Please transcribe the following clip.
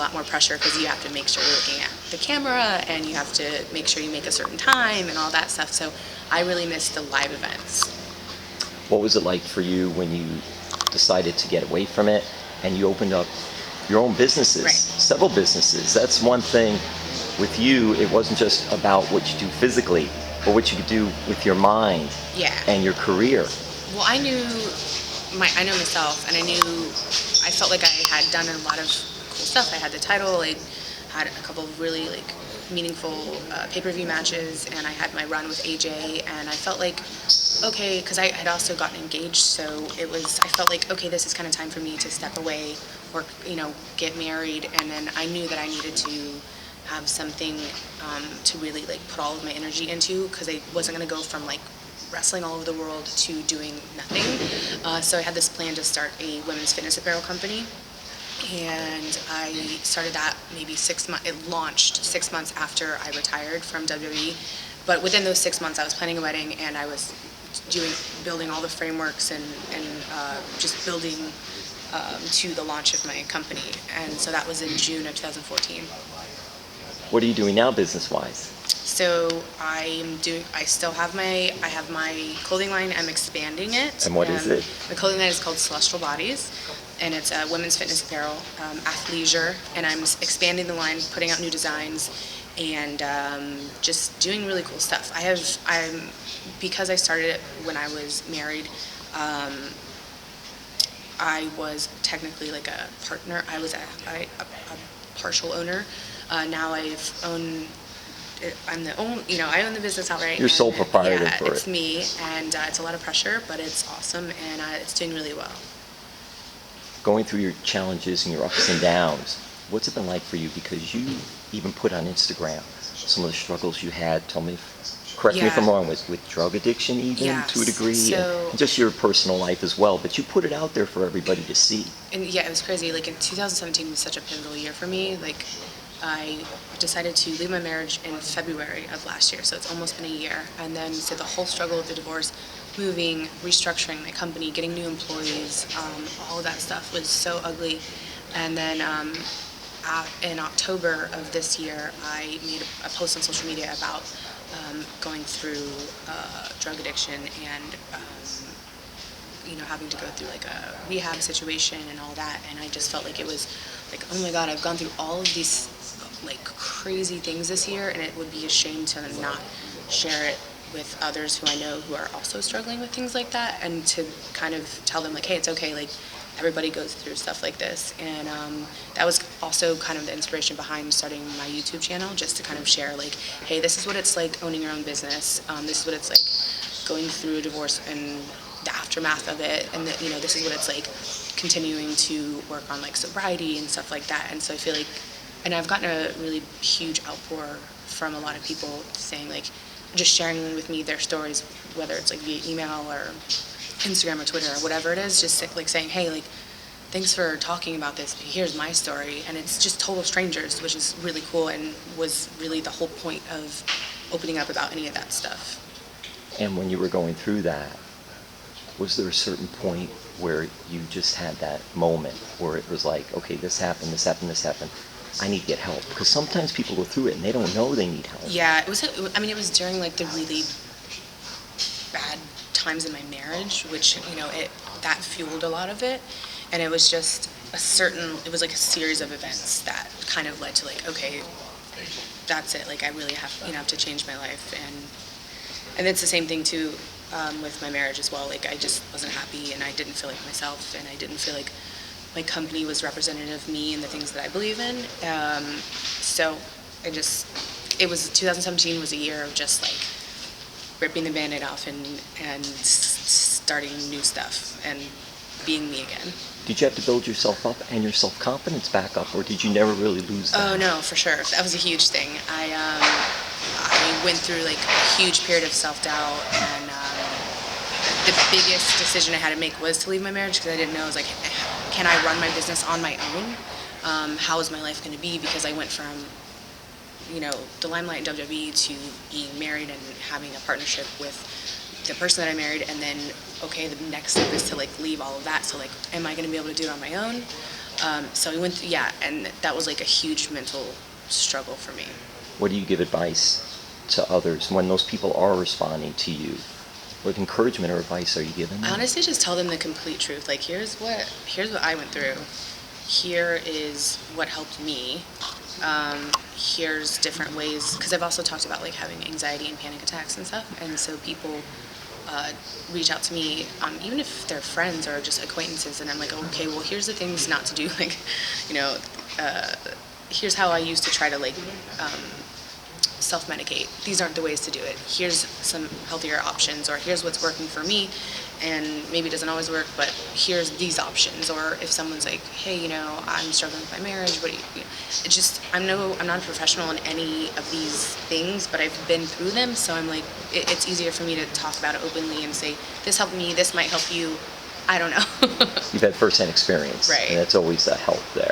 lot more pressure because you have to make sure you're looking at the camera and you have to make sure you make a certain time and all that stuff. So I really missed the live events. What was it like for you when you decided to get away from it and you opened up your own businesses, Right. several businesses? That's one thing with you. It wasn't just about what you do physically, but what you could do with your mind Yeah. and your career. Well, I know myself, and I felt like I had done a lot of cool stuff. I had the title, I had a couple of really meaningful pay-per-view matches, and I had my run with AJ, and I felt like, okay, because I had also gotten engaged, so I felt like, okay, this is kind of time for me to step away or, get married, and then I knew that I needed to have something to really put all of my energy into, because I wasn't going to go from wrestling all over the world to doing nothing. So I had this plan to start a women's fitness apparel company, and I started that maybe 6 months. It launched 6 months after I retired from WWE, but within those 6 months I was planning a wedding, and I was building all the frameworks and just building to the launch of my company, and so that was in June of 2014. What are you doing now business-wise? So I have my clothing line. I'm expanding it. And what is it? The clothing line is called Celeste Bodiez, and it's a women's fitness apparel, athleisure, and I'm expanding the line, putting out new designs, and just doing really cool stuff. Because I started it when I was married, I was technically a partner. I was a partial owner. Now I'm the only, I own the business outright. You're sole proprietor for it. Yeah, it's me, and it's a lot of pressure, but it's awesome, and it's doing really well. Going through your challenges and your ups and downs, what's it been like for you? Because you even put on Instagram some of the struggles you had. Tell me, correct me if I'm wrong, with drug addiction even to a degree, and just your personal life as well. But you put it out there for everybody to see. And yeah, it was crazy. In 2017 was such a pivotal year for me. I decided to leave my marriage in February of last year, so it's almost been a year. And then so the whole struggle with the divorce, moving, restructuring my company, getting new employees, all of that stuff was so ugly. And then in October of this year, I made a post on social media about going through drug addiction and having to go through a rehab situation and all that. And I just felt like it was oh my God, I've gone through all of these crazy things this year, and it would be a shame to not share it with others who I know who are also struggling with things like that, and to kind of tell them hey, it's okay, everybody goes through stuff like this. And that was also kind of the inspiration behind starting my YouTube channel, just to kind of share hey, this is what it's like owning your own business, this is what it's like going through a divorce and the aftermath of it, and this is what it's like continuing to work on sobriety and stuff like that. And so I feel and I've gotten a really huge outpour from a lot of people saying just sharing with me their stories, whether it's via email or Instagram or Twitter or whatever it is, just saying, hey, thanks for talking about this, here's my story. And it's just total strangers, which is really cool, and was really the whole point of opening up about any of that stuff. And when you were going through that, was there a certain point where you just had that moment where it was okay, this happened, I need to get help? Because sometimes people go through it and they don't know they need help. Yeah, it was during the really bad times in my marriage, which, that fueled a lot of it. And it was just a series of events that kind of led to okay, that's it. I really have to change my life. And it's the same thing too, with my marriage as well. I just wasn't happy, and I didn't feel like myself, and I didn't feel like my company was representative of me and the things that I believe in. So 2017 was a year of just ripping the Band-Aid off and starting new stuff and being me again. Did you have to build yourself up and your self-confidence back up, or did you never really lose that? Oh no, for sure. That was a huge thing. I went through a huge period of self-doubt, and the biggest decision I had to make was to leave my marriage, because I didn't know, can I run my business on my own? How is my life going to be? Because I went from, the limelight in WWE to being married and having a partnership with the person that I married, and then, okay, the next step is to leave all of that. So am I going to be able to do it on my own? So we went through, yeah, and that was like a huge mental struggle for me. What do you give advice to others when those people are responding to you? What encouragement or advice are you giving them? I honestly just tell them the complete truth. Like, here's what I went through. Here is what helped me. Here's different ways, because I've also talked about like having anxiety and panic attacks and stuff, and so people reach out to me, even if they're friends or just acquaintances, and I'm like, okay, well, here's the things not to do. Like, you know, here's how I used to try to like self-medicate. These aren't the ways to do it. Here's some healthier options, or here's what's working for me, and maybe it doesn't always work, but here's these options. Or if someone's like, hey, you know, I'm struggling with my marriage, what do you know? It's just, I'm not a professional in any of these things, but I've been through them, so I'm like, it's easier for me to talk about it openly and say, this helped me, this might help you. I don't know. You've had first-hand experience, Right. and that's always a help there.